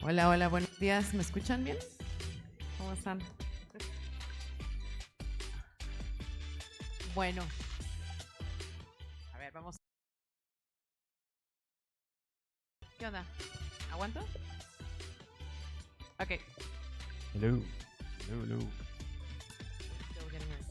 Hola, hola, buenos días. ¿Me escuchan bien? ¿Cómo están? Bueno, a ver, vamos. ¿Qué onda? ¿Aguanto? Ok. Hello. Hello, hello. Still getting ready.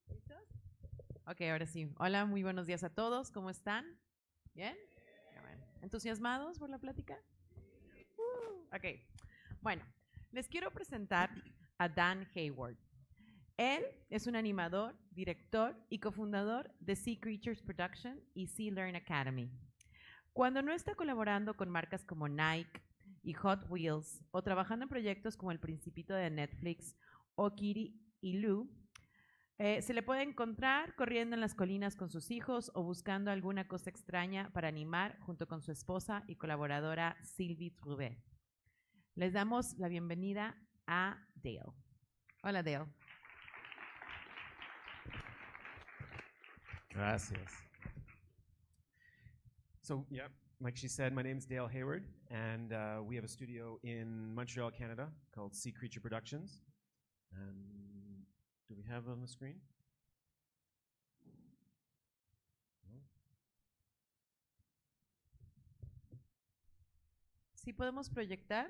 ¿Listos? Ok, ahora sí. Hola, muy buenos días a todos. ¿Cómo están? ¿Bien? Qué bueno. ¿Entusiasmados por la plática? Ok. Bueno, les quiero presentar a Dan Hayward. Él es un animador, director y cofundador de Sea Creatures Production y Sea Learn Academy. Cuando no está colaborando con marcas como Nike y Hot Wheels o trabajando en proyectos como El Principito de Netflix o Kitty y Lou, se le puede encontrar corriendo en las colinas con sus hijos o buscando alguna cosa extraña para animar junto con su esposa y colaboradora Sylvie Trouvé. Les damos la bienvenida a Dale. Hola, Dale. Gracias. So, yeah, like she said, my name is Dale Hayward, and we have a studio in Montreal, Canada, called Sea Creature Productions. And do we have it on the screen? No? ¿Sí podemos proyectar?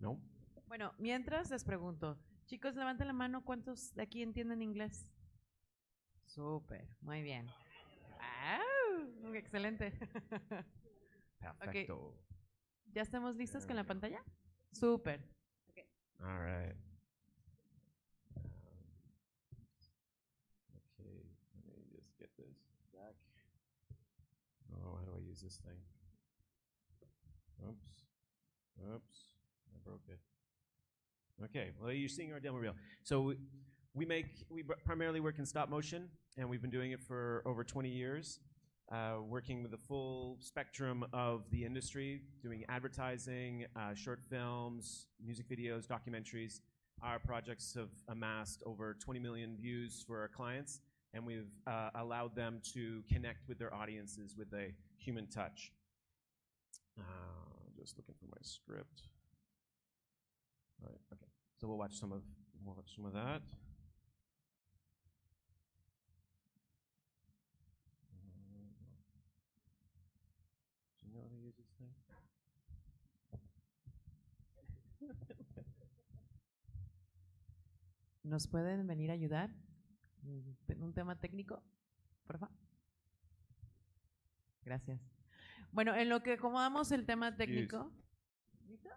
No? Bueno, mientras les pregunto, chicos, levanten la mano, ¿cuántos de aquí entienden inglés? Súper, muy bien. ¡Wow! Excelente. Perfecto. Ok, ¿ya estamos listos There con we la go. pantalla? Súper. Okay. All right. Okay, let me just get this back. Oh, how do I use this thing? Oops. Oops. I broke it. Okay, well, you're seeing our demo reel. So we primarily work in stop motion, and we've been doing it for over 20 years, working with the full spectrum of the industry, doing advertising, short films, music videos, documentaries. Our projects have amassed over 20 million views for our clients, and we've allowed them to connect with their audiences with a human touch. Just looking for my script. All right, okay. So we'll watch some of that. Do you know how to use this thing? ¿Nos pueden venir a ayudar? ¿Un tema técnico? Por favor. Gracias. Bueno, en lo que acomodamos el tema técnico. ¿Listo?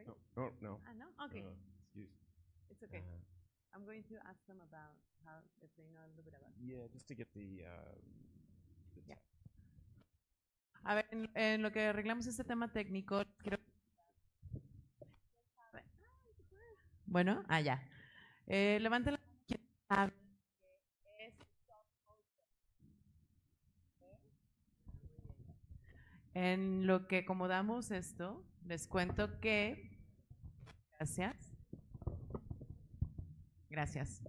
No, oh, no. Ah, no? Okay. Excuse. It's okay. I'm going to ask them about how, if they know a little bit about it. Yeah, just to get the Yeah. A ver, en lo que arreglamos este tema técnico, quiero... Bueno, ya. Levanten la mano. En lo que acomodamos esto, les cuento que... Gracias. Gracias.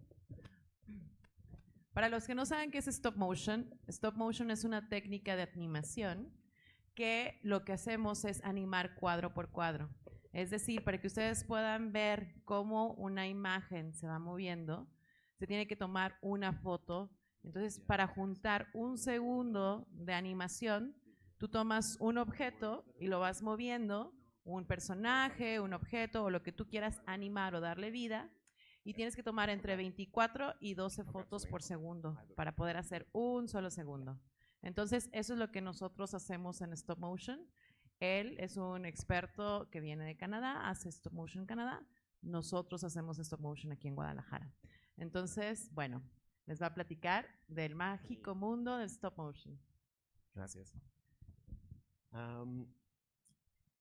Para los que no saben qué es stop motion es una técnica de animación que lo que hacemos es animar cuadro por cuadro. Es decir, para que ustedes puedan ver cómo una imagen se va moviendo, se tiene que tomar una foto. Entonces, para juntar un segundo de animación, tú tomas un objeto y lo vas moviendo, un personaje, un objeto o lo que tú quieras animar o darle vida, y tienes que tomar entre 24 y 12 fotos por segundo para poder hacer un solo segundo. Entonces, eso es lo que nosotros hacemos en stop motion. Él es un experto que viene de Canadá, hace stop motion en Canadá. Nosotros hacemos stop motion aquí en Guadalajara. Entonces, bueno, les va a platicar del mágico mundo del stop motion. Gracias.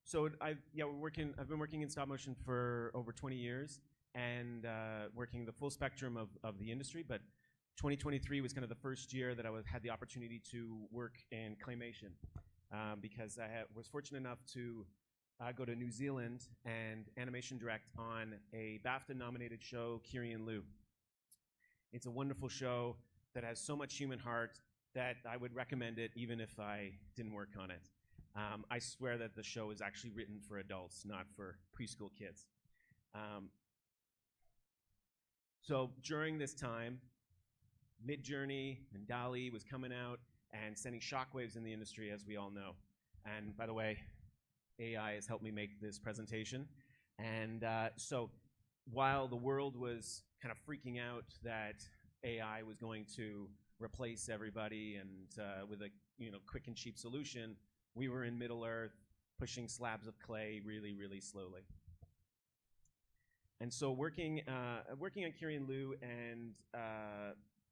So I've been working in stop motion for over 20 years and working the full spectrum of the industry, but 2023 was kind of the first year that I had the opportunity to work in claymation because I was fortunate enough to go to New Zealand and animation direct on a BAFTA-nominated show, Kiri and Lou. It's a wonderful show that has so much human heart that I would recommend it even if I didn't work on it. I swear that the show is actually written for adults, not for preschool kids. So during this time, Midjourney and DALL-E was coming out and sending shockwaves in the industry, as we all know. And by the way, AI has helped me make this presentation. And so while the world was kind of freaking out that AI was going to replace everybody and with a quick and cheap solution, we were in Middle Earth pushing slabs of clay really, really slowly. And so working on Kiri and Lou and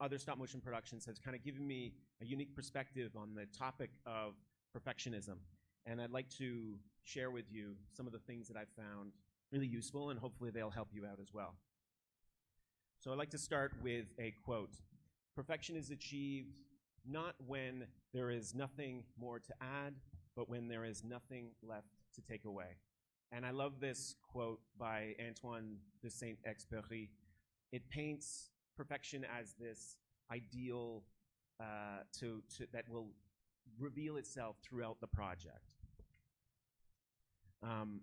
other stop motion productions has kind of given me a unique perspective on the topic of perfectionism. And I'd like to share with you some of the things that I've found really useful, and hopefully they'll help you out as well. So I'd like to start with a quote. Perfection is achieved not when there is nothing more to add, but when there is nothing left to take away. And I love this quote by Antoine de Saint-Exupéry. It paints perfection as this ideal that will reveal itself throughout the project.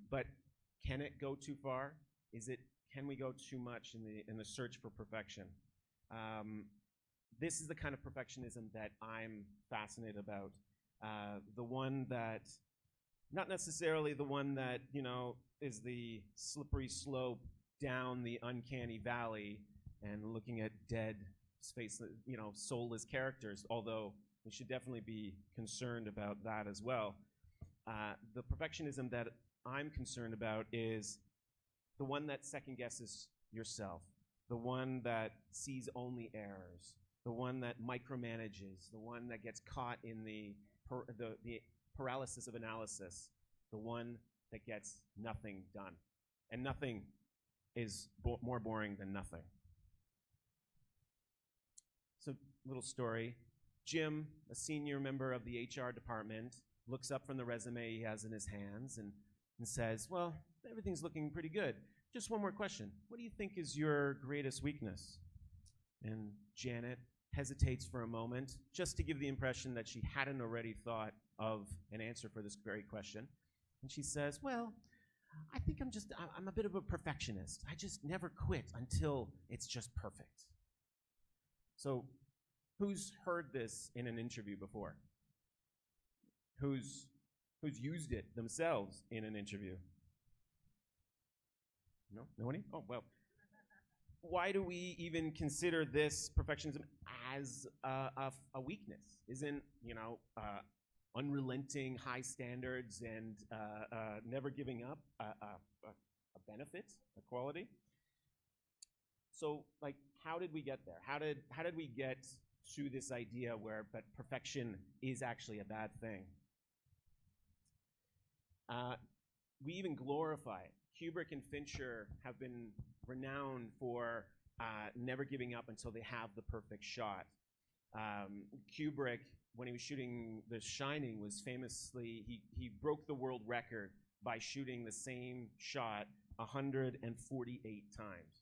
But can it go too far? Can we go too much in the search for perfection? This is the kind of perfectionism that I'm fascinated about. The one that, not necessarily the one that, is the slippery slope down the uncanny valley and looking at dead, soulless characters, although we should definitely be concerned about that as well. The perfectionism that I'm concerned about is the one that second guesses yourself, the one that sees only errors, the one that micromanages, the one that gets caught in the paralysis of analysis, the one that gets nothing done. And nothing is more boring than nothing. So, little story. Jim, a senior member of the HR department, looks up from the resume he has in his hands and says, well, everything's looking pretty good. Just one more question. What do you think is your greatest weakness? And Janet hesitates for a moment, just to give the impression that she hadn't already thought of an answer for this very question. And she says, well, I think I'm a bit of a perfectionist. I just never quit until it's just perfect. So who's heard this in an interview before? Who's used it themselves in an interview? No? Nobody? Oh, well. Why do we even consider this perfectionism as a weakness? Isn't, unrelenting high standards and never giving up a benefit, a quality? So, how did we get there? How did we get to this idea where perfection is actually a bad thing? We even glorify it. Kubrick and Fincher have been renowned for never giving up until they have the perfect shot. Kubrick, when he was shooting The Shining, was famously, he broke the world record by shooting the same shot 148 times.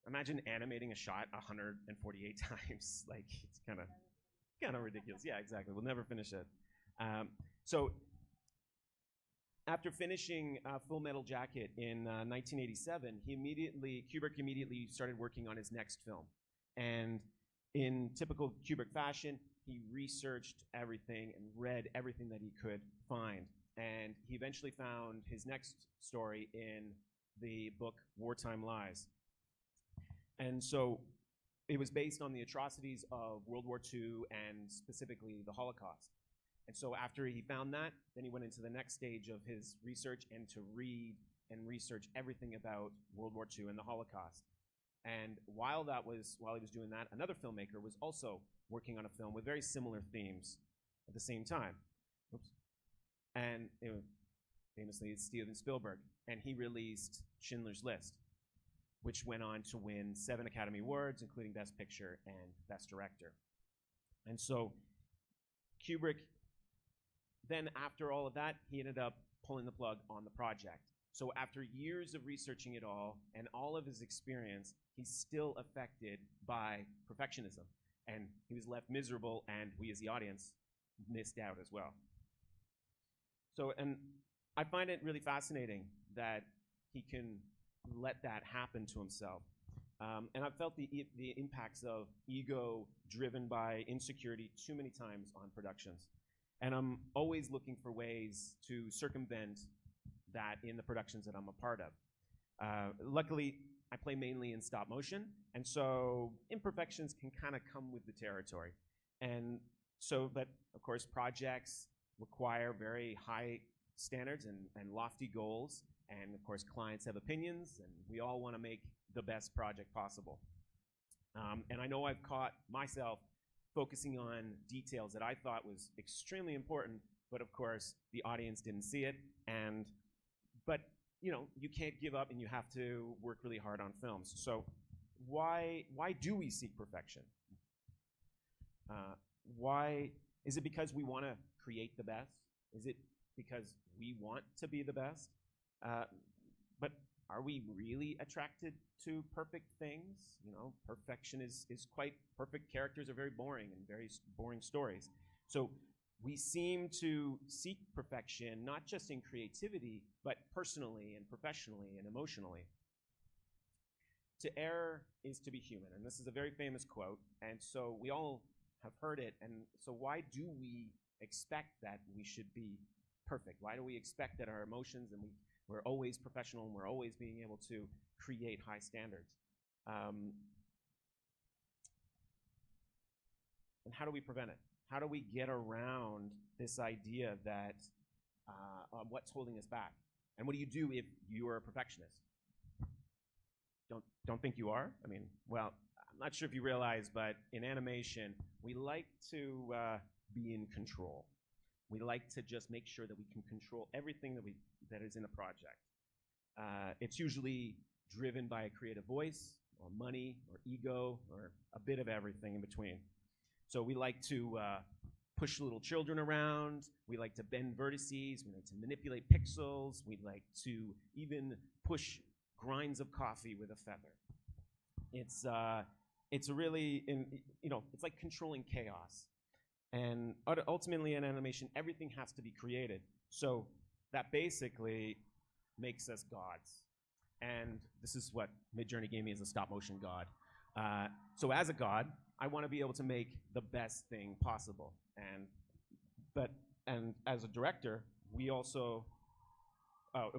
Imagine animating a shot 148 times. It's kind of ridiculous. Yeah, exactly. We'll never finish it. So after finishing Full Metal Jacket in 1987, Kubrick immediately started working on his next film. And in typical Kubrick fashion, he researched everything and read everything that he could find. And he eventually found his next story in the book Wartime Lies. And so it was based on the atrocities of World War II and specifically the Holocaust. And so after he found that, then he went into the next stage of his research and to read and research everything about World War II and the Holocaust. And while he was doing that, another filmmaker was also working on a film with very similar themes at the same time. Oops. And famously, it's Steven Spielberg. And he released Schindler's List, which went on to win 7 Academy Awards, including Best Picture and Best Director. And so Kubrick, then after all of that, he ended up pulling the plug on the project. So after years of researching it all and all of his experience, he's still affected by perfectionism. And he was left miserable, and we as the audience missed out as well. So, and I find it really fascinating that he can let that happen to himself. And I've felt the impacts of ego driven by insecurity too many times on productions. And I'm always looking for ways to circumvent that in the productions that I'm a part of. Luckily, I play mainly in stop motion, and so imperfections can kind of come with the territory. And so, but of course, projects require very high standards and lofty goals, and of course, clients have opinions, and we all want to make the best project possible. And I know I've caught myself focusing on details that I thought was extremely important, but of course, the audience didn't see it. But you know, you can't give up, and you have to work really hard on films. So why do we seek perfection? Why is it because we want to create the best? Is it because we want to be the best? But are we really attracted to perfect things? You know, perfection is quite perfect. Characters are very boring and very boring stories. So we seem to seek perfection not just in creativity, but personally and professionally and emotionally. To err is to be human, and this is a very famous quote, and so we all have heard it, and so why do we expect that we should be perfect? Why do we expect that our emotions and we're always professional and we're always being able to create high standards? And how do we prevent it? How do we get around this idea that what's holding us back? And what do you do if you are a perfectionist? Don't think you are? I mean, well, I'm not sure if you realize, but in animation, we like to be in control. We like to just make sure that we can control everything that is in a project. It's usually driven by a creative voice, or money, or ego, or a bit of everything in between. So we like to push little children around. We like to bend vertices. We like to manipulate pixels. We like to even push grinds of coffee with a feather. It's really, it's like controlling chaos. And ultimately in animation, everything has to be created. So that basically makes us gods. And this is what Midjourney gave me as a stop motion god. So as a god, I want to be able to make the best thing possible. And as a director, we also,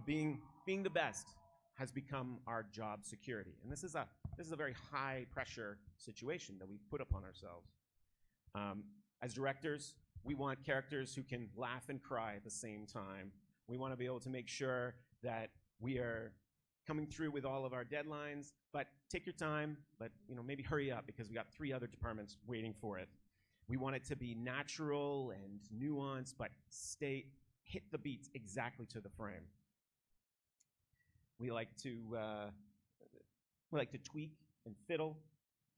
being the best has become our job security. And this is a very high pressure situation that we've put upon ourselves. As directors, we want characters who can laugh and cry at the same time. We want to be able to make sure that we are coming through with all of our deadlines, but take your time, but maybe hurry up because we got 3 other departments waiting for it. We want it to be natural and nuanced, but hit the beats exactly to the frame. We like to tweak and fiddle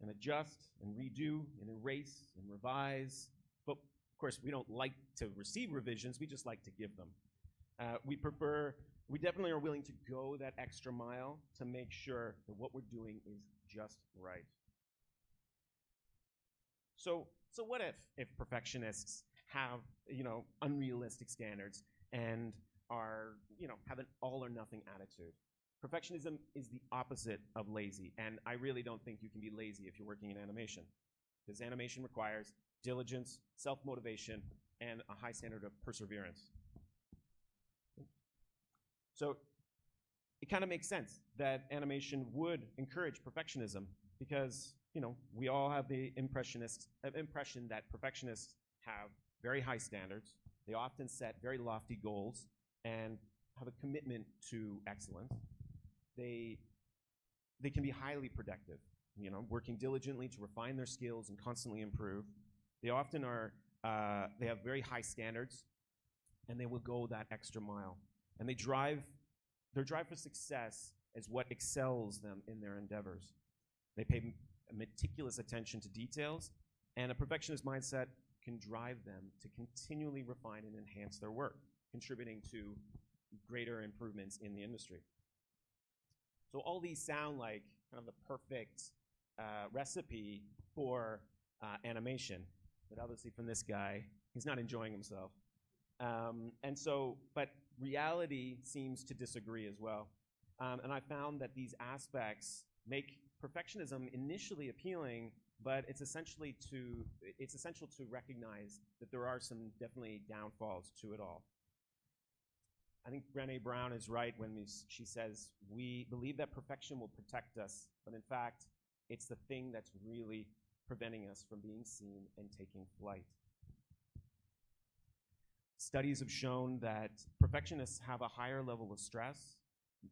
and adjust and redo and erase and revise. But of course, we don't like to receive revisions. We just like to give them. We definitely are willing to go that extra mile to make sure that what we're doing is just right. So what if perfectionists have, unrealistic standards and are, have an all or nothing attitude. Perfectionism is the opposite of lazy, and I really don't think you can be lazy if you're working in animation, because animation requires diligence, self-motivation, and a high standard of perseverance. So it kind of makes sense that animation would encourage perfectionism because, we all have the impression that perfectionists have very high standards. They often set very lofty goals and have a commitment to excellence. They can be highly productive, working diligently to refine their skills and constantly improve. They often they have very high standards, and they will go that extra mile. And their drive for success is what excels them in their endeavors. They pay meticulous attention to details, and a perfectionist mindset can drive them to continually refine and enhance their work, contributing to greater improvements in the industry. So all these sound like kind of the perfect recipe for animation, but obviously from this guy, he's not enjoying himself. But reality seems to disagree as well. And I found that these aspects make perfectionism initially appealing, but it's essential to recognize that there are some definitely downfalls to it all. I think Brené Brown is right when she says, we believe that perfection will protect us, but in fact, it's the thing that's really preventing us from being seen and taking flight. Studies have shown that perfectionists have a higher level of stress,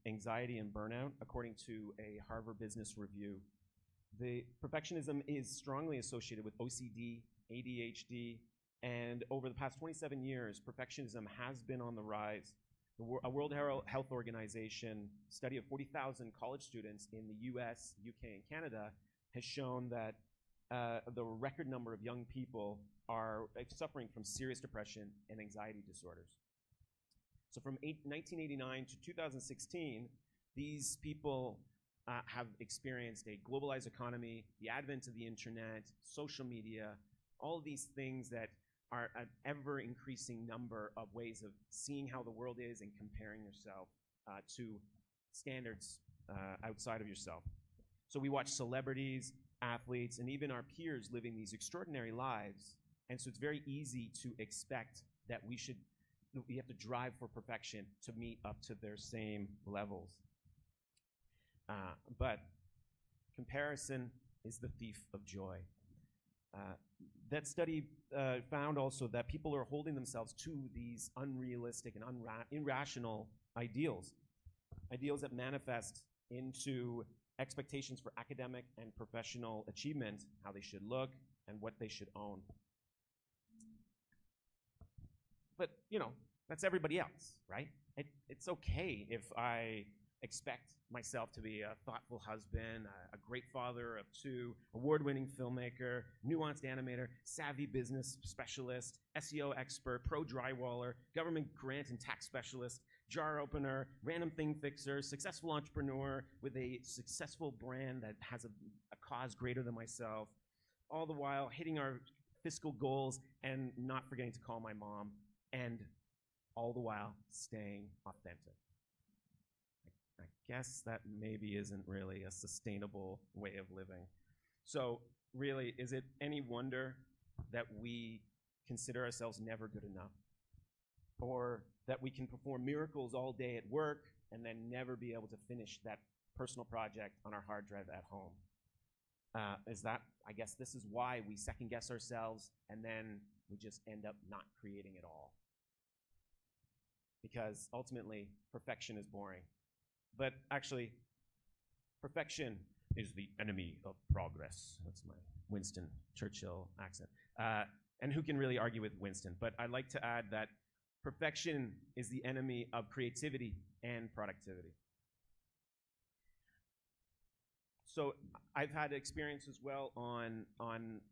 anxiety, and burnout, according to a Harvard Business Review. The perfectionism is strongly associated with OCD, ADHD, and over the past 27 years, perfectionism has been on the rise. A World Health Organization study of 40,000 college students in the US, UK, and Canada has shown that the record number of young people are suffering from serious depression and anxiety disorders. So from 1989 to 2016, these people have experienced a globalized economy, the advent of the internet, social media, all of these things that are an ever-increasing number of ways of seeing how the world is and comparing yourself to standards outside of yourself. So we watch celebrities, athletes, and even our peers living these extraordinary lives, and so it's very easy to expect that we have to drive for perfection to meet up to their same levels. But comparison is the thief of joy. That study found also that people are holding themselves to these unrealistic and irrational ideals that manifest into expectations for academic and professional achievement, how they should look, and what they should own. But, that's everybody else, right? It's okay if I expect myself to be a thoughtful husband, a great father of two, award-winning filmmaker, nuanced animator, savvy business specialist, SEO expert, pro drywaller, government grant and tax specialist, jar opener, random thing fixer, successful entrepreneur with a successful brand that has a cause greater than myself, all the while hitting our fiscal goals and not forgetting to call my mom, and all the while staying authentic. I guess that maybe isn't really a sustainable way of living. So really, is it any wonder that we consider ourselves never good enough? Or that we can perform miracles all day at work and then never be able to finish that personal project on our hard drive at home? I guess this is why we second guess ourselves and then we just end up not creating it all. Because ultimately, perfection is boring. But actually, perfection is the enemy of progress. That's my Winston Churchill accent. And who can really argue with Winston? But I'd like to add that perfection is the enemy of creativity and productivity. So I've had experience as well on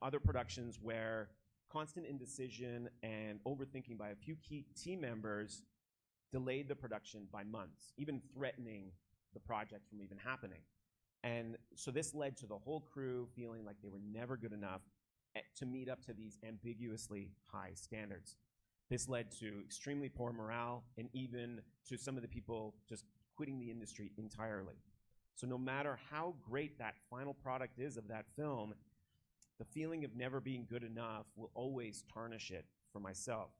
other productions where constant indecision and overthinking by a few key team members delayed the production by months, even threatening the project from even happening. And so this led to the whole crew feeling like they were never good enough to meet up to these ambiguously high standards. This led to extremely poor morale and even to some of the people just quitting the industry entirely. So no matter how great that final product is of that film, the feeling of never being good enough will always tarnish it for myself.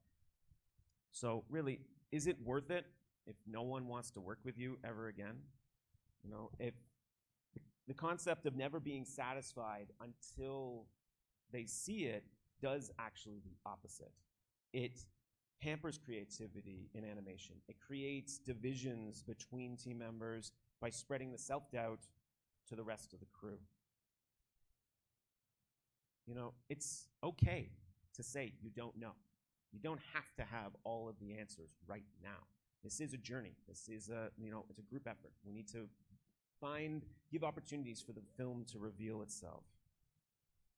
So really, is it worth it if no one wants to work with you ever again? You know, if the concept of never being satisfied until they see it does actually the opposite. It hampers creativity in animation. It creates divisions between team members by spreading the self-doubt to the rest of the crew. You know, it's okay to say you don't know. You don't have to have all of the answers right now. This is a journey. This is a, it's a group effort. We need to give opportunities for the film to reveal itself.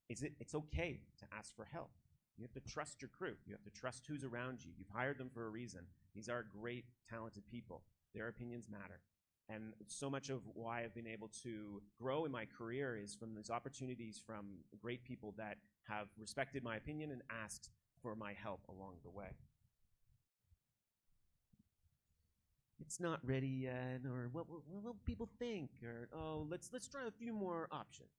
It's okay to ask for help. You have to trust your crew. You have to trust who's around you. You've hired them for a reason. These are great, talented people. Their opinions matter. And so much of why I've been able to grow in my career is from these opportunities from great people that have respected my opinion and asked for my help along the way. It's not ready yet, or what will people think, or oh, let's try a few more options.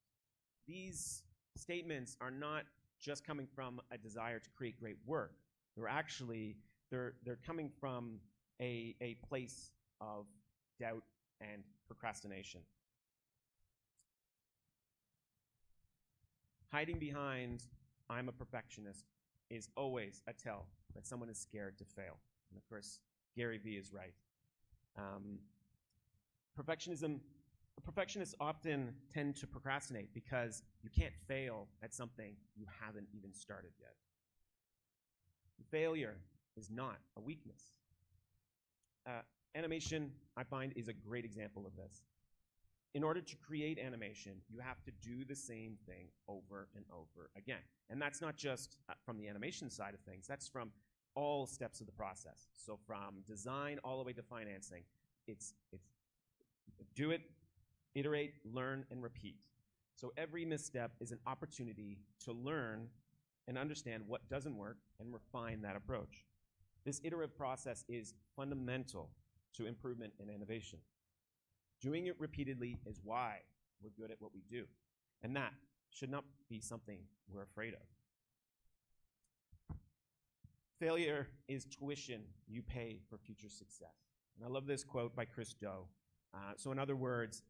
These statements are not just coming from a desire to create great work. They're coming from a place of doubt and procrastination. Hiding behind "I'm a perfectionist" is always a tell that someone is scared to fail. And of course, Gary Vee is right. Perfectionists often tend to procrastinate because you can't fail at something you haven't even started yet. Failure is not a weakness. Animation, I find, is a great example of this. In order to create animation, you have to do the same thing over and over again. And that's not just from the animation side of things, that's from all steps of the process. So from design all the way to financing, it's do it, iterate, learn, and repeat. So every misstep is an opportunity to learn and understand what doesn't work and refine that approach. This iterative process is fundamental to improvement and innovation. Doing it repeatedly is why we're good at what we do. And that should not be something we're afraid of. Failure is tuition you pay for future success. And I love this quote by Chris Do. So in other words,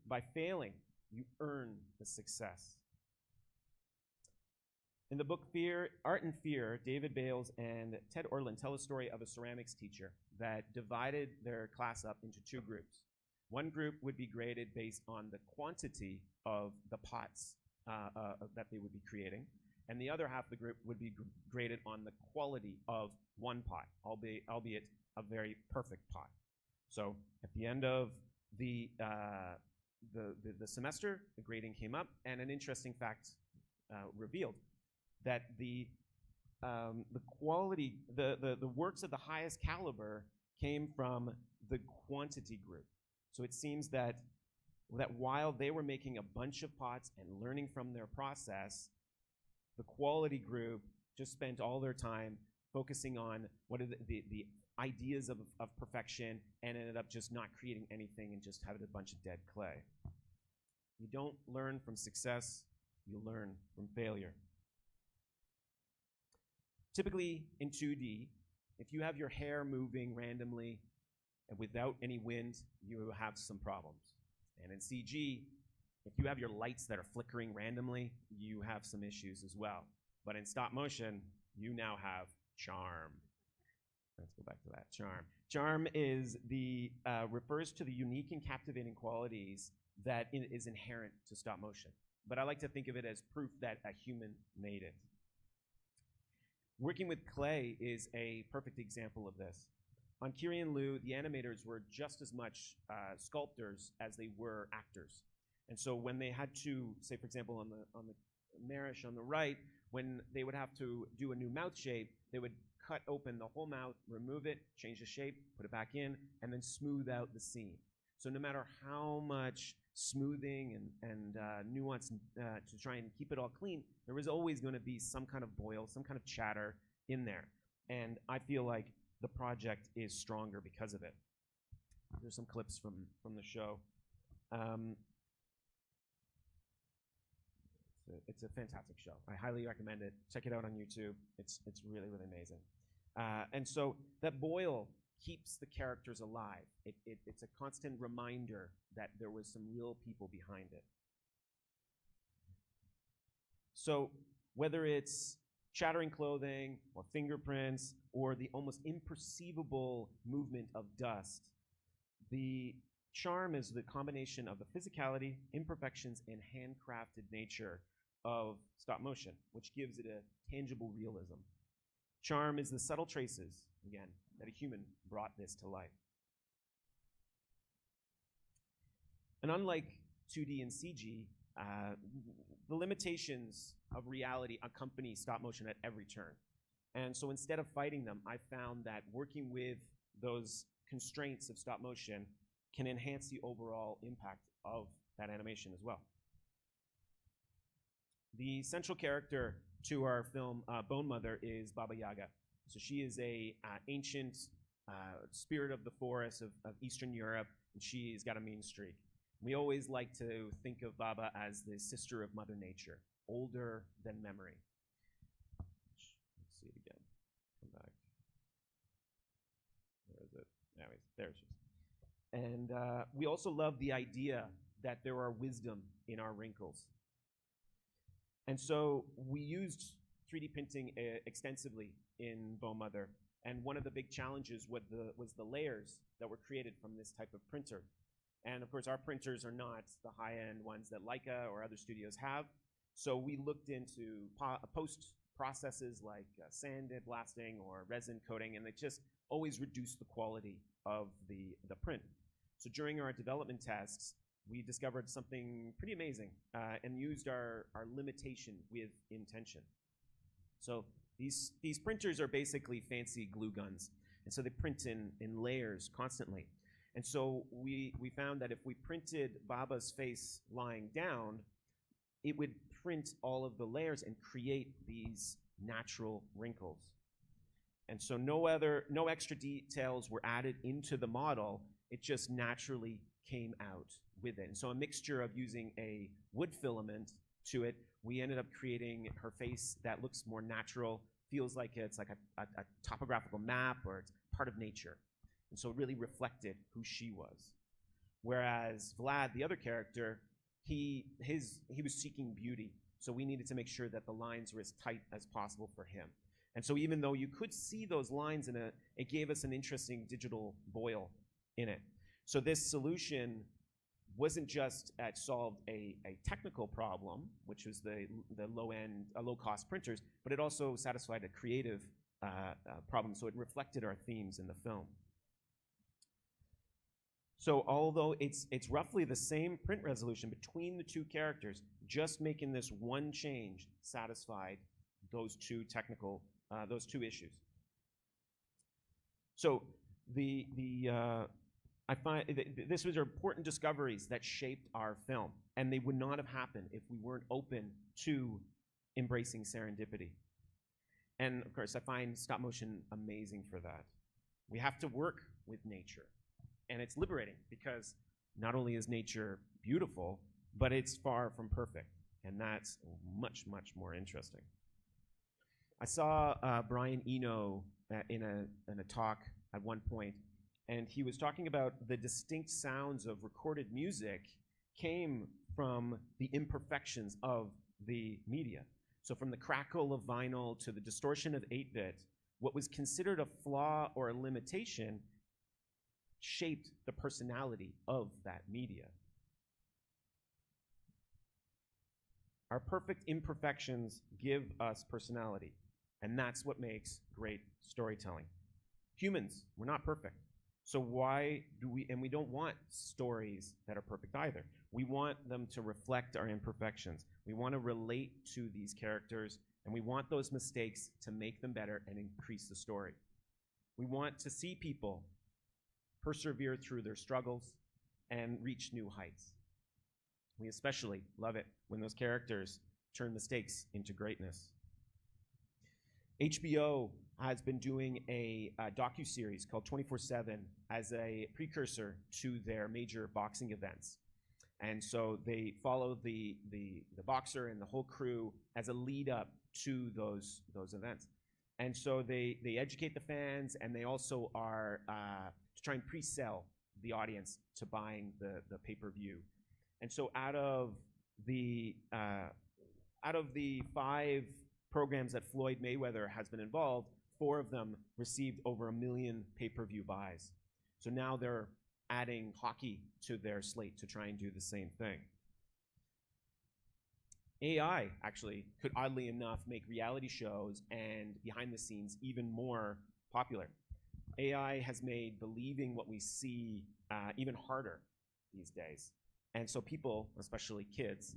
by failing, you earn the success. In the book Art and Fear, David Bales and Ted Orland tell a story of a ceramics teacher that divided their class up into two groups. One group would be graded based on the quantity of the pots that they would be creating, and the other half of the group would be graded on the quality of one pot, albeit a very perfect pot. So at the end of the semester, the grading came up, and an interesting fact revealed that the quality, the works of the highest caliber came from the quantity group. So it seems that while they were making a bunch of pots and learning from their process, the quality group just spent all their time focusing on what are the ideas of perfection and ended up just not creating anything and just having a bunch of dead clay. You don't learn from success, you learn from failure. Typically in 2D, if you have your hair moving randomly and without any wind, you have some problems. And in CG, if you have your lights that are flickering randomly, you have some issues as well. But in stop motion, you now have charm. Let's go back to that, charm. Charm refers to the unique and captivating qualities that is inherent to stop motion. But I like to think of it as proof that a human made it. Working with clay is a perfect example of this. On Kiri and Lou, the animators were just as much sculptors as they were actors. And so when they had to, say for example on the Marish on the right, when they would have to do a new mouth shape, they would cut open the whole mouth, remove it, change the shape, put it back in, and then smooth out the seam. So no matter how much smoothing and nuance to try and keep it all clean, there was always going to be some kind of boil, some kind of chatter in there. And I feel like the project is stronger because of it. There's some clips from the show. It's a fantastic show. I highly recommend it. Check it out on YouTube. It's really, really amazing. And so that boil keeps the characters alive. It's a constant reminder that there was some real people behind it. So whether it's chattering clothing or fingerprints or the almost imperceivable movement of dust, the charm is the combination of the physicality, imperfections, and handcrafted nature of stop motion, which gives it a tangible realism. Charm is the subtle traces, again, that a human brought this to life. And unlike 2D and CG, the limitations of reality accompany stop motion at every turn. And so instead of fighting them, I found that working with those constraints of stop motion can enhance the overall impact of that animation as well. The central character to our film, Bone Mother, is Baba Yaga. So she is a ancient spirit of the forest of Eastern Europe, and she's got a mean streak. We always like to think of Baba as the sister of Mother Nature, older than memory. Let's see it again. Come back. Where is it? Anyways, there she is. And we also love the idea that there are wisdom in our wrinkles. And so we used 3D printing extensively in Bone Mother. And one of the big challenges was the layers that were created from this type of printer. And of course, our printers are not the high-end ones that Leica or other studios have. So we looked into post processes like sandblasting or resin coating, and they just always reduce the quality of the print. So during our development tests, we discovered something pretty amazing and used our limitation with intention. So these printers are basically fancy glue guns. And so they print in layers constantly. And so we found that if we printed Baba's face lying down, it would print all of the layers and create these natural wrinkles. And so no extra details were added into the model. It just naturally came out with it. And so a mixture of using a wood filament to it, we ended up creating her face that looks more natural, feels like it's like a topographical map or it's part of nature. And so it really reflected who she was. Whereas Vlad, the other character, he was seeking beauty. So we needed to make sure that the lines were as tight as possible for him. And so even though you could see those lines it gave us an interesting digital boil in it. So this solution wasn't just solved a technical problem, which was the low-cost printers, but it also satisfied a creative problem. So it reflected our themes in the film. So although it's roughly the same print resolution between the two characters, just making this one change satisfied those two issues. So I find this was important discoveries that shaped our film, and they would not have happened if we weren't open to embracing serendipity. And of course, I find stop motion amazing for that. We have to work with nature. And it's liberating because not only is nature beautiful, but it's far from perfect. And that's much, much more interesting. I saw Brian Eno in a talk at one point, and he was talking about the distinct sounds of recorded music came from the imperfections of the media. So from the crackle of vinyl to the distortion of 8-bit, what was considered a flaw or a limitation shaped the personality of that media. Our perfect imperfections give us personality, and that's what makes great storytelling. Humans, we're not perfect. So why do we don't want stories that are perfect either. We want them to reflect our imperfections. We want to relate to these characters, and we want those mistakes to make them better and increase the story. We want to see people persevere through their struggles, and reach new heights. We especially love it when those characters turn mistakes into greatness. HBO has been doing a docu-series called 24/7 as a precursor to their major boxing events. And so they follow the boxer and the whole crew as a lead up to those events. And so they educate the fans, and they also are to try and pre-sell the audience to buying the pay-per-view. And so out of the 5 programs that Floyd Mayweather has been involved, 4 of them received over 1 million pay-per-view buys. So now they're adding hockey to their slate to try and do the same thing. AI actually could, oddly enough, make reality shows and behind the scenes even more popular. AI has made believing what we see even harder these days. And so people, especially kids,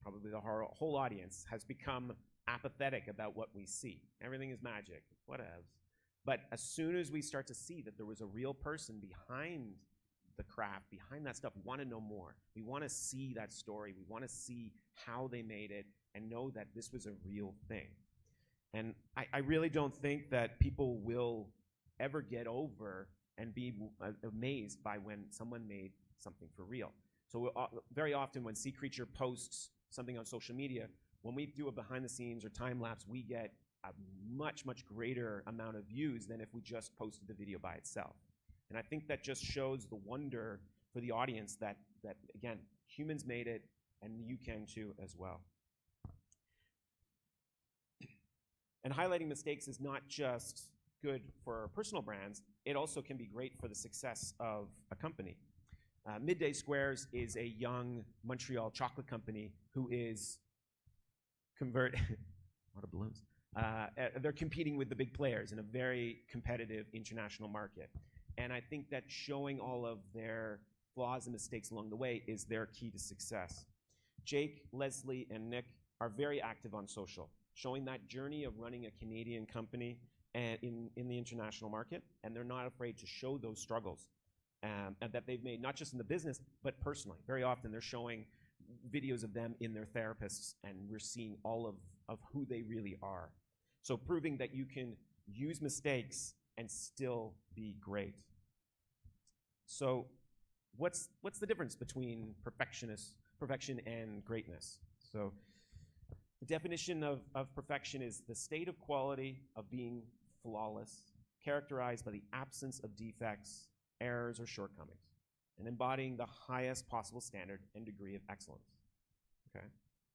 probably the whole audience, has become apathetic about what we see. Everything is magic, whatevs. But as soon as we start to see that there was a real person behind the craft, behind that stuff, we want to know more. We want to see that story. We want to see how they made it and know that this was a real thing. And I really don't think that people will ever get over and be amazed by when someone made something for real. So very often when Sea Creature posts something on social media, when we do a behind the scenes or time lapse, we get a much, much greater amount of views than if we just posted the video by itself. And I think that just shows the wonder for the audience that again, humans made it, and you can too as well. And highlighting mistakes is not just good for personal brands, it also can be great for the success of a company. Midday Squares is a young Montreal chocolate company who is a lot of balloons. They're competing with the big players in a very competitive international market. And I think that showing all of their flaws and mistakes along the way is their key to success. Jake, Leslie, and Nick are very active on social, showing that journey of running a Canadian company and in the international market, and they're not afraid to show those struggles and that they've made, not just in the business, but personally. Very often they're showing videos of them in their therapists, and we're seeing all of who they really are. So proving that you can use mistakes and still be great. So what's the difference between perfection and greatness? So the definition of perfection is the state of quality of being flawless, characterized by the absence of defects, errors, or shortcomings, and embodying the highest possible standard and degree of excellence. Okay?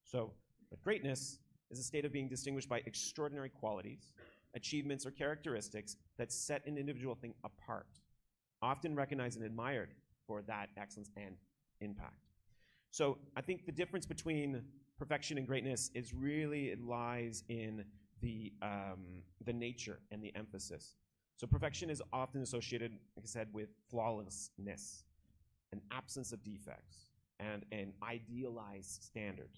So, but greatness is a state of being distinguished by extraordinary qualities, achievements, or characteristics that set an individual thing apart, often recognized and admired for that excellence and impact. So I think the difference between perfection and greatness is really, it lies in the nature and the emphasis. So perfection is often associated, like I said, with flawlessness, an absence of defects, and an idealized standard.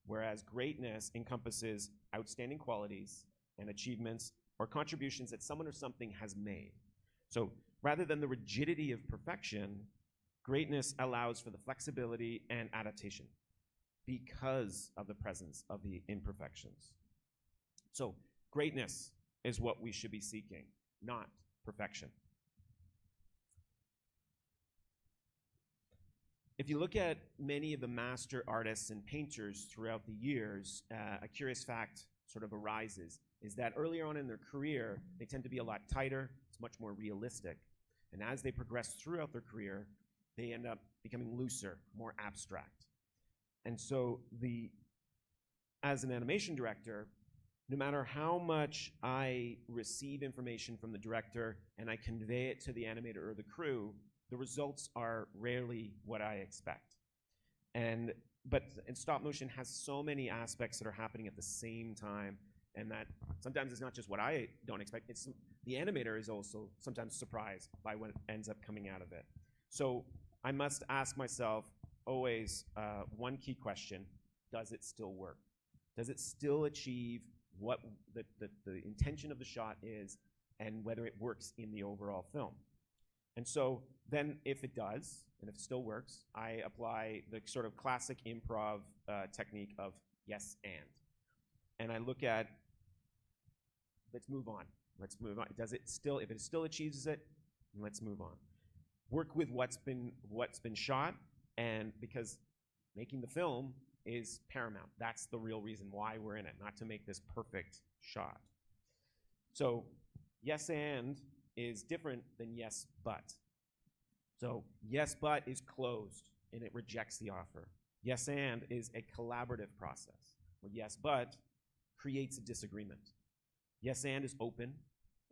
Whereas greatness encompasses outstanding qualities and achievements or contributions that someone or something has made. So rather than the rigidity of perfection, greatness allows for the flexibility and adaptation because of the presence of the imperfections. So greatness is what we should be seeking, not perfection. If you look at many of the master artists and painters throughout the years, a curious fact sort of arises, is that earlier on in their career, they tend to be a lot tighter, it's much more realistic. And as they progress throughout their career, they end up becoming looser, more abstract. And so as an animation director, no matter how much I receive information from the director and I convey it to the animator or the crew, the results are rarely what I expect. But stop motion has so many aspects that are happening at the same time, and that sometimes it's not just what I don't expect, it's the animator is also sometimes surprised by what ends up coming out of it. So I must ask myself always one key question: does it still work? Does it still achieve what the intention of the shot is, and whether it works in the overall film? And so then if it does, and if it still works, I apply the sort of classic improv technique of yes and. And I look at, let's move on. Let's move on. Does it still, if it still achieves it, let's move on. Work with what's been shot, and because making the film is paramount. That's the real reason why we're in it, not to make this perfect shot. So yes and is different than yes but. So yes but is closed and it rejects the offer. Yes and is a collaborative process where yes but creates a disagreement. Yes and is open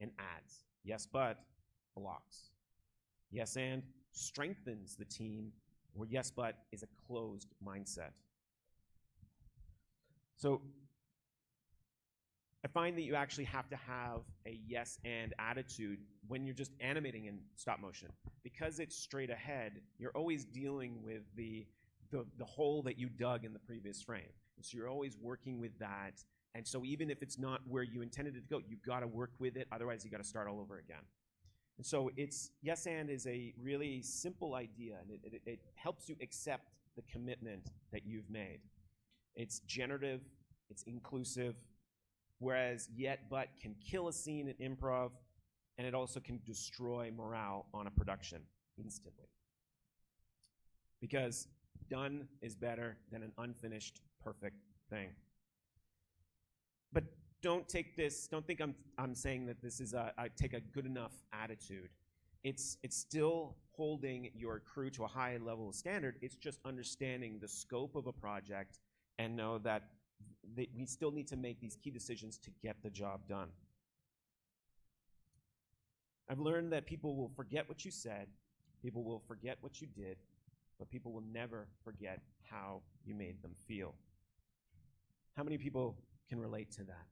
and adds. Yes but blocks. Yes and strengthens the team, where yes but is a closed mindset. So I find that you actually have to have a yes and attitude when you're just animating in stop motion. Because it's straight ahead, you're always dealing with the hole that you dug in the previous frame. And so you're always working with that. And so even if it's not where you intended it to go, you've got to work with it. Otherwise, you've got to start all over again. And so it's yes and is a really simple idea, and it helps you accept the commitment that you've made. It's generative, it's inclusive, whereas yet but can kill a scene in improv, and it also can destroy morale on a production instantly. Because done is better than an unfinished perfect thing. But don't think I'm saying that this is I take a good enough attitude. It's still holding your crew to a high level of standard. It's just understanding the scope of a project and know that we still need to make these key decisions to get the job done. I've learned that people will forget what you said, people will forget what you did, but people will never forget how you made them feel. How many people can relate to that?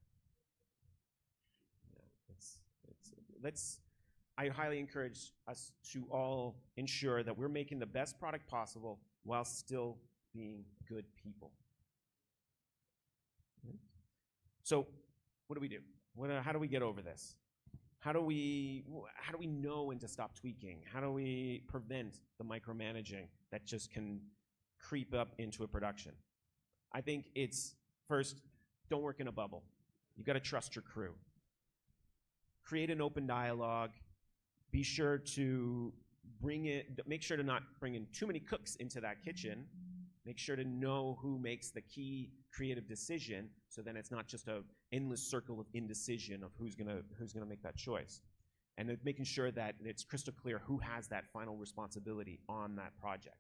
Yeah, I highly encourage us to all ensure that we're making the best product possible while still being good people. So what do we do? How do we get over this? How do we know when to stop tweaking? How do we prevent the micromanaging that just can creep up into a production? I think it's, first, don't work in a bubble. You've got to trust your crew. Create an open dialogue. Be sure to make sure to not bring in too many cooks into that kitchen. Make sure to know who makes the key creative decision, so then it's not just an endless circle of indecision of who's gonna make that choice. And making sure that it's crystal clear who has that final responsibility on that project.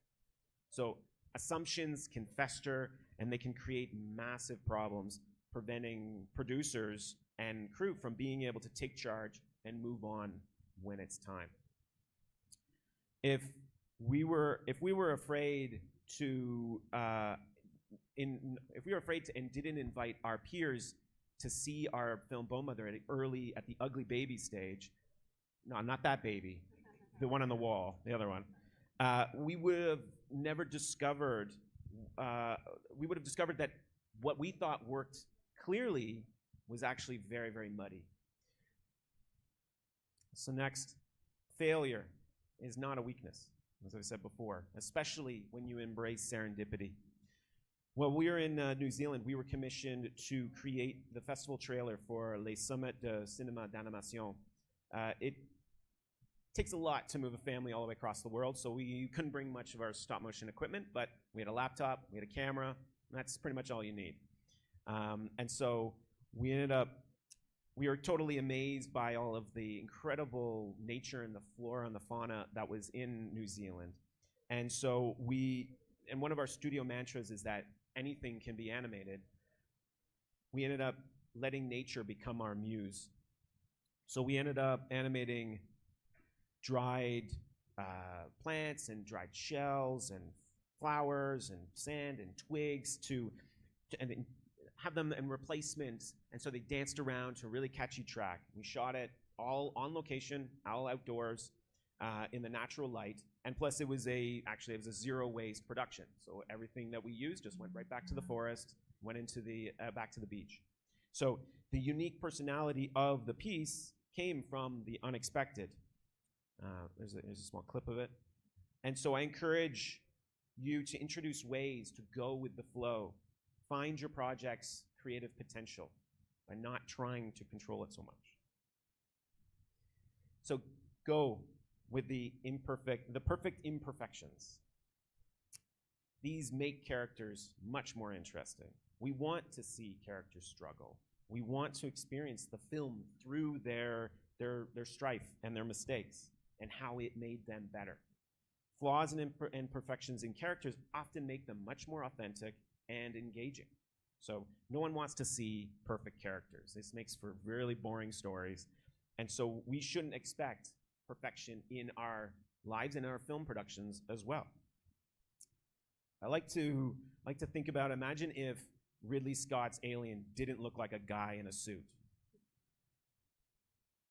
So assumptions can fester and they can create massive problems, preventing producers and crew from being able to take charge and move on when it's time. If we were afraid to and didn't invite our peers to see our film Bone Mother at the ugly baby stage, no, not that baby, the one on the wall, the other one, we would have never discovered. We would have discovered that what we thought worked clearly was actually very, very muddy. So next, failure is not a weakness, as I said before, especially when you embrace serendipity. While we were in New Zealand, we were commissioned to create the festival trailer for Les Sommets de Cinéma d'Animation. It takes a lot to move a family all the way across the world, so we couldn't bring much of our stop-motion equipment, but we had a laptop, we had a camera, and that's pretty much all you need. And so we were totally amazed by all of the incredible nature and the flora and the fauna that was in New Zealand. And so and one of our studio mantras is that anything can be animated. We ended up letting nature become our muse. So we ended up animating dried plants and dried shells and flowers and sand and twigs and have them in replacements, and so they danced around to a really catchy track. We shot it all on location, all outdoors, in the natural light, and plus it was a zero waste production. So everything that we used just went right back to the forest, went into back to the beach. So the unique personality of the piece came from the unexpected. There's a small clip of it. And so I encourage you to introduce ways to go with the flow. Find your project's creative potential by not trying to control it so much. So go with the perfect imperfections. These make characters much more interesting. We want to see characters struggle. We want to experience the film through their strife and their mistakes and how it made them better. Flaws and imperfections in characters often make them much more authentic and engaging. So no one wants to see perfect characters. This makes for really boring stories. And so we shouldn't expect perfection in our lives and in our film productions as well. I like to think about, imagine if Ridley Scott's Alien didn't look like a guy in a suit.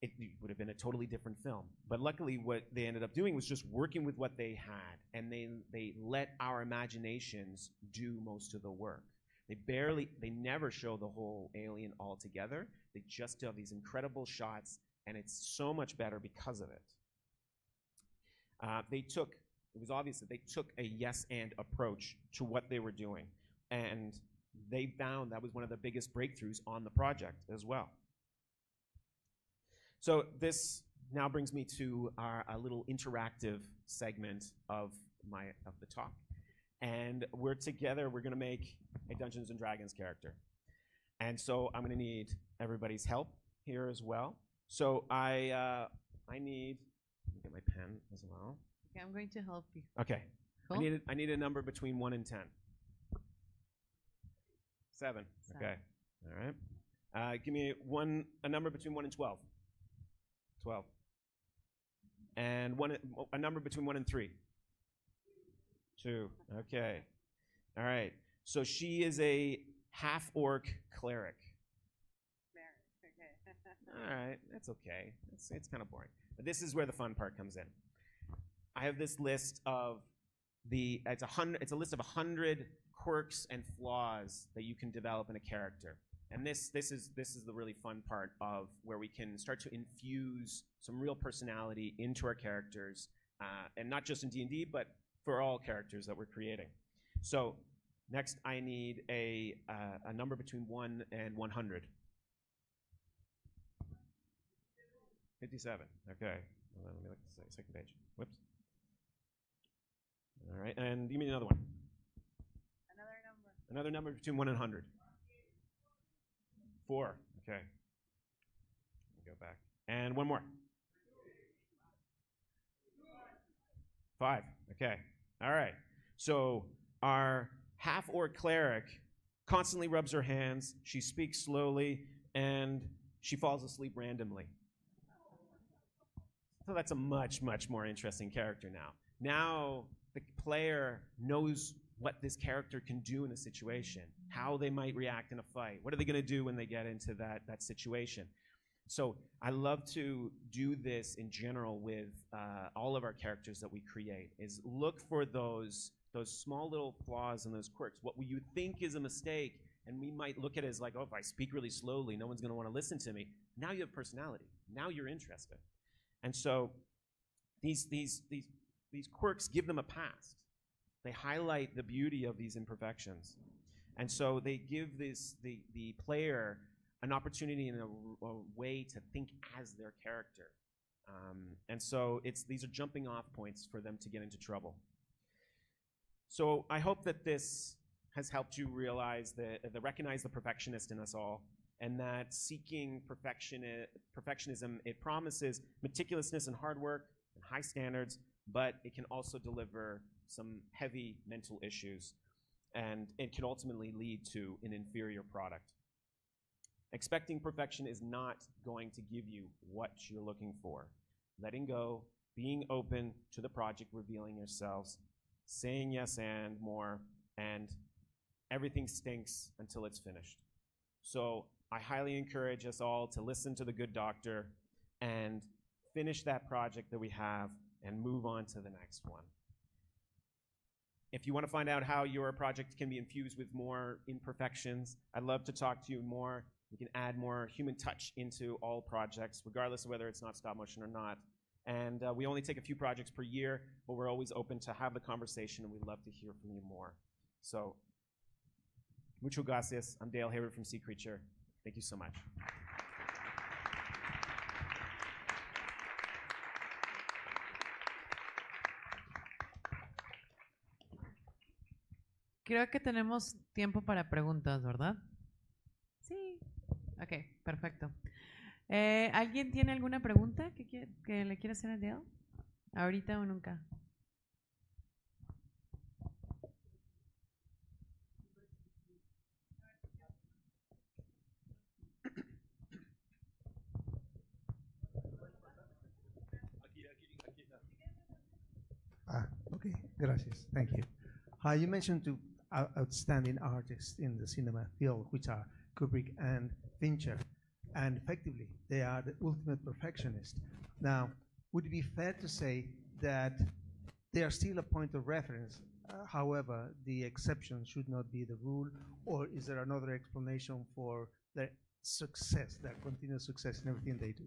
It would have been a totally different film. But luckily what they ended up doing was just working with what they had, and they let our imaginations do most of the work. They never show the whole Alien all together. They just have these incredible shots, and it's so much better because of it. It was obvious that they took a yes and approach to what they were doing, and they found that was one of the biggest breakthroughs on the project as well. So this now brings me to a little interactive segment of the talk. And we're going to make a Dungeons & Dragons character. And so I'm going to need everybody's help here as well. So I need, let me get my pen as well. Okay, I'm going to help you. Okay. Cool. I need a number between 1 and 10. 7. Okay. All right. Give me a number between 1 and 12. 12. And a number between 1 and 3. 2. Okay. All right. So she is a half-orc cleric. Okay. All right. That's okay. It's kind of boring. But this is where the fun part comes in. I have this list of it's a list of 100 quirks and flaws that you can develop in a character. And this is the really fun part of where we can start to infuse some real personality into our characters, and not just in D&D, but for all characters that we're creating. So next, I need a number between 1 and 100. 57. Okay. Let me look at the second page. Whoops. All right, and give me another one. Another number between 1 and 100. 4. Okay. Go back. And one more. 5. Okay. All right. So our half-orc cleric constantly rubs her hands. She speaks slowly, and she falls asleep randomly. So that's a much, much more interesting character now. Now the player knows what this character can do in a situation, how they might react in a fight, what are they going to do when they get into that situation. So I love to do this in general with all of our characters that we create, is look for those small little flaws and those quirks, what you think is a mistake, and we might look at it as like, oh, if I speak really slowly, no one's going to want to listen to me. Now you have personality. Now you're interested. And so these quirks give them a past. They highlight the beauty of these imperfections. And so they give the player an opportunity and a way to think as their character. And so these are jumping off points for them to get into trouble. So I hope that this has helped you realize recognize the perfectionist in us all, and that seeking perfectionism, it promises meticulousness and hard work and high standards, but it can also deliver some heavy mental issues, and it can ultimately lead to an inferior product. Expecting perfection is not going to give you what you're looking for. Letting go, being open to the project, revealing yourselves, saying yes and more, and everything stinks until it's finished. So I highly encourage us all to listen to the good doctor and finish that project that we have and move on to the next one. If you want to find out how your project can be infused with more imperfections, I'd love to talk to you more. We can add more human touch into all projects, regardless of whether it's not stop motion or not. And we only take a few projects per year, but we're always open to have the conversation, and we'd love to hear from you more. So, mucho gracias. I'm Dale Hayward from Sea Creature. Thank you so much. Creo que tenemos tiempo para preguntas, ¿verdad? Sí. Ok, perfecto. ¿Alguien tiene alguna pregunta que le quiera hacer a Dale? ¿Ahorita o nunca? Okay, gracias. Thank you. You mentioned two outstanding artists in the cinema field, which are Kubrick and Fincher, and effectively, they are the ultimate perfectionist. Now, would it be fair to say that they are still a point of reference? However, the exception should not be the rule, or is there another explanation for their success, their continuous success in everything they do?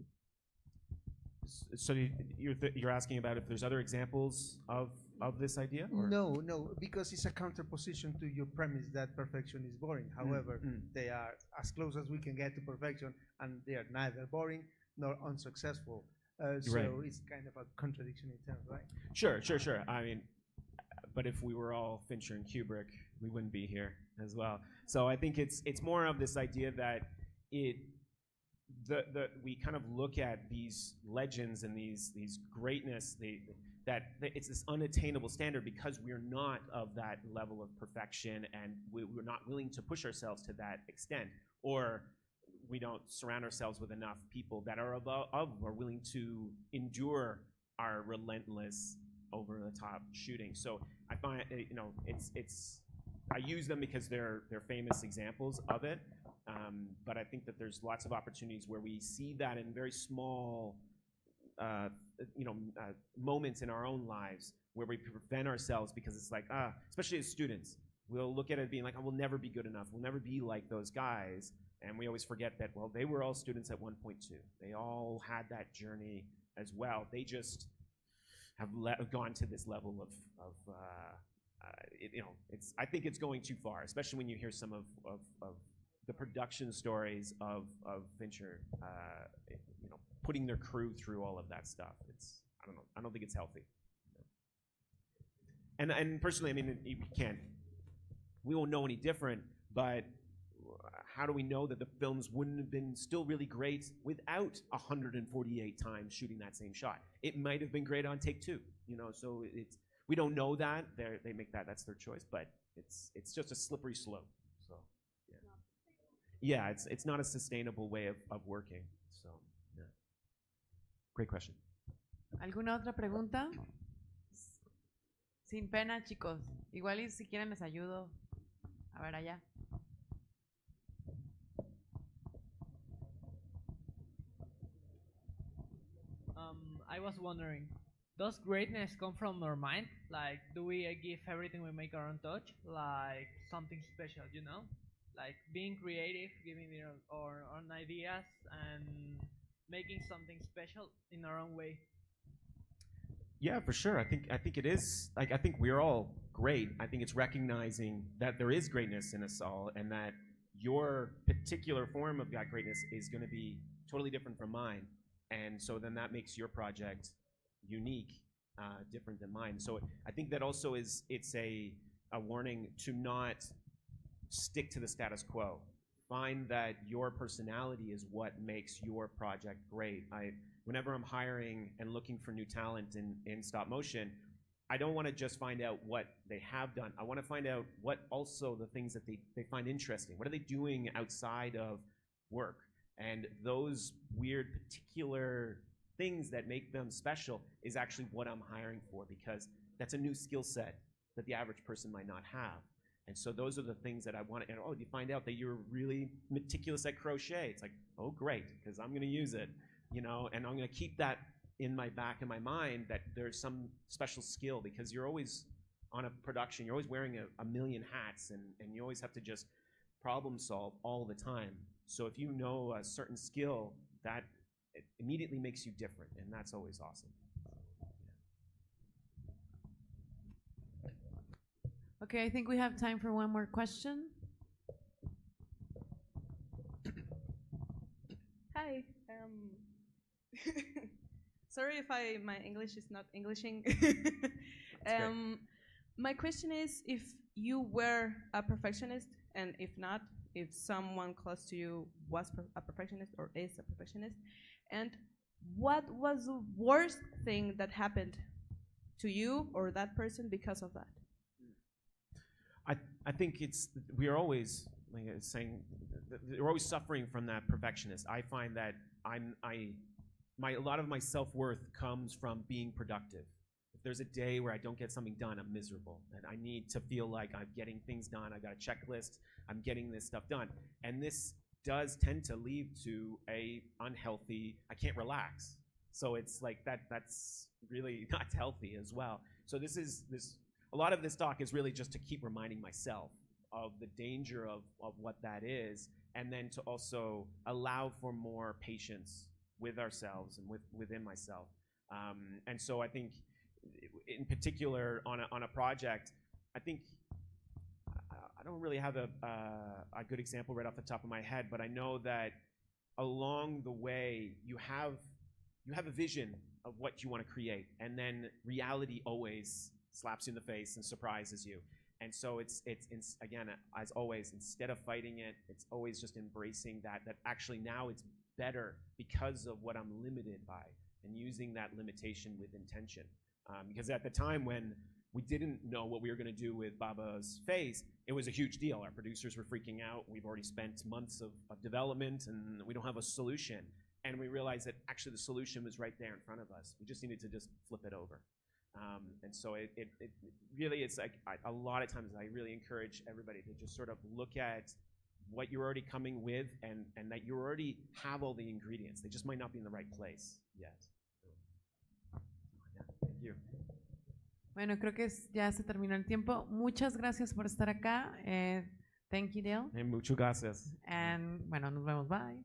So you're asking about if there's other examples of this idea? Or? No, because it's a counterposition to your premise that perfection is boring. However, they are as close as we can get to perfection, and they are neither boring nor unsuccessful. So right. It's kind of a contradiction in terms, right? Sure. I mean, but if we were all Fincher and Kubrick, we wouldn't be here as well. So I think it's more of this idea that we kind of look at these legends and these greatness, that it's this unattainable standard because we're not of that level of perfection, and we're not willing to push ourselves to that extent, or we don't surround ourselves with enough people that are are willing to endure our relentless, over-the-top shooting. So I find I use them because they're famous examples of it. But I think that there's lots of opportunities where we see that in very small, moments in our own lives where we prevent ourselves because it's like, especially as students, we'll look at it being like, we'll never be good enough. We'll never be like those guys. And we always forget that, well, they were all students at 1.2. They all had that journey as well. They just have gone to this level of I think it's going too far, especially when you hear some of the production stories of Fincher, putting their crew through all of that stuff. I don't think it's healthy. And personally, I mean, we won't know any different, but how do we know that the films wouldn't have been still really great without 148 times shooting that same shot? It might have been great on take two, so we don't know that. They make that's their choice, but it's just a slippery slope. So yeah, it's not a sustainable way of working. So yeah. Great question. ¿Alguna otra pregunta? Sin pena, chicos. Igual y si quieren les ayudo. A ver allá. I was wondering, does greatness come from our mind? Like, do we give everything we make our own touch? Like something special, Like being creative, giving our own ideas, and making something special in our own way. Yeah, for sure. I think it is. Like, I think we're all great. I think it's recognizing that there is greatness in us all, and that your particular form of that greatness is going to be totally different from mine. And so then that makes your project unique, different than mine. So I think that also it's a warning to not stick to the status quo. Find that your personality is what makes your project great. Whenever I'm hiring and looking for new talent in stop motion, I don't want to just find out what they have done. I want to find out what also the things that they find interesting. What are they doing outside of work? And those weird particular things that make them special is actually what I'm hiring for, because that's a new skill set that the average person might not have. And so those are the things that I want to, you find out that you're really meticulous at crochet. It's like, oh, great, because I'm going to use it, and I'm going to keep that in my back of my mind, that there's some special skill, because you're always on a production, you're always wearing a million hats, and you always have to just problem solve all the time. So if you know a certain skill, that it immediately makes you different, and that's always awesome. Okay, I think we have time for one more question. Hi. Sorry if my English is not Englishing. My question is if you were a perfectionist, and if not, if someone close to you was a perfectionist or is a perfectionist, and what was the worst thing that happened to you or that person because of that? I think we are always, like I was saying, we're always suffering from that perfectionist. I find that a lot of my self-worth comes from being productive. If there's a day where I don't get something done, I'm miserable. And I need to feel like I'm getting things done. I've got a checklist. I'm getting this stuff done. And this does tend to lead to a unhealthy, I can't relax. So it's like that's really not healthy as well. So a lot of this talk is really just to keep reminding myself of the danger of what that is, and then to also allow for more patience with ourselves and within myself. And so I think, in particular, on a project, I think I don't really have a good example right off the top of my head, but I know that along the way you have a vision of what you want to create, and then reality always slaps you in the face and surprises you. And so it's again, as always, instead of fighting it, it's always just embracing that actually now it's better because of what I'm limited by, and using that limitation with intention. Because at the time when we didn't know what we were going to do with Baba's face, it was a huge deal. Our producers were freaking out. We've already spent months of development, and we don't have a solution. And we realized that actually the solution was right there in front of us. We just needed to just flip it over. And so it really, it's like a lot of times I really encourage everybody to just sort of look at what you're already coming with, and that you already have all the ingredients. They just might not be in the right place yet. Yeah, thank you. Bueno, creo que ya se terminó el tiempo. Muchas gracias por estar acá. Thank you, Dale. Muchas gracias. And bueno, nos vemos. Bye.